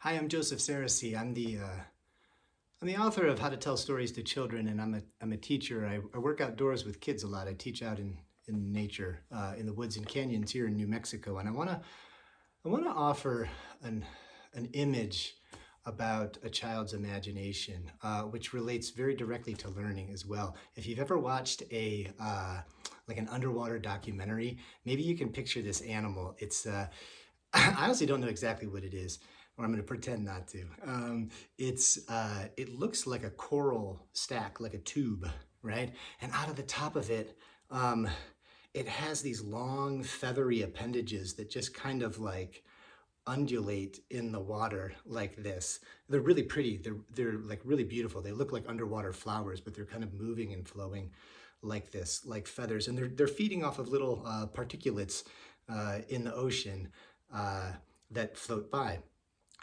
Hi, I'm Joseph Saracey. I'm the author of How to Tell Stories to Children, and I'm a teacher. I work outdoors with kids a lot. I teach out in nature, in the woods and canyons here in New Mexico, and I wanna offer an image about a child's imagination, which relates very directly to learning as well. If you've ever watched like an underwater documentary, maybe you can picture this animal. I honestly don't know exactly what it is, or I'm going to pretend not to. It looks like a coral stack, like a tube, right? And out of the top of it, um, it has these long feathery appendages that just kind of like undulate in the water like this. They're really pretty. They're like really beautiful. They look like underwater flowers, but they're kind of moving and flowing like this, like feathers. And they're feeding off of little particulates in the ocean that float by,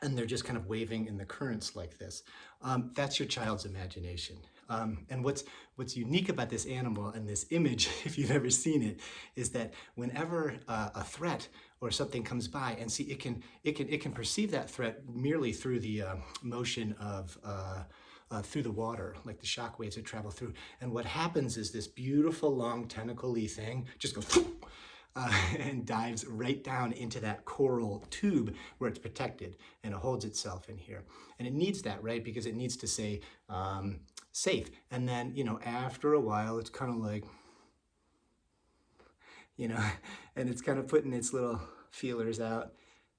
and they're just kind of waving in the currents like this. That's your child's imagination. And what's unique about this animal and this image, if you've ever seen it, is that whenever a threat or something comes by, and see, it can perceive that threat merely through the motion of through the water, like the shock waves that travel through. And what happens is this beautiful long tentacle-y thing just goes and dives right down into that coral tube where it's protected, and it holds itself in here. And it needs that, right? Because it needs to say safe. And then, after a while, it's kind of like, you know, and it's kind of putting its little feelers out,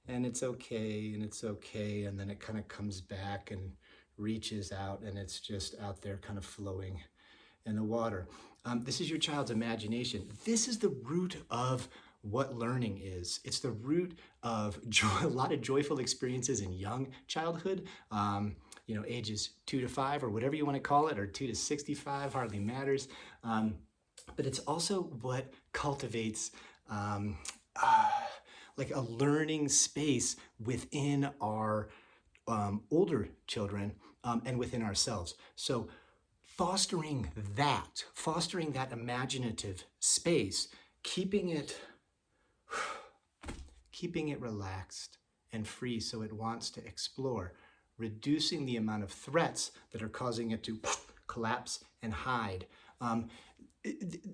and it's okay, and it's okay. And then it kind of comes back and reaches out, and it's just out there kind of flowing in the water. This is your child's imagination. This is the root of what learning is. It's the root of a lot of joyful experiences in young childhood, ages 2 to 5 or whatever you want to call it, or 2 to 65, hardly matters. But it's also what cultivates like a learning space within our older children and within ourselves. So fostering that imaginative space, keeping it relaxed and free so it wants to explore, reducing the amount of threats that are causing it to collapse and hide.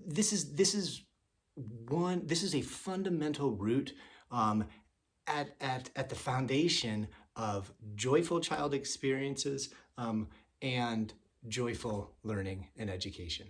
This is a fundamental root at the foundation of joyful child experiences and joyful learning and education.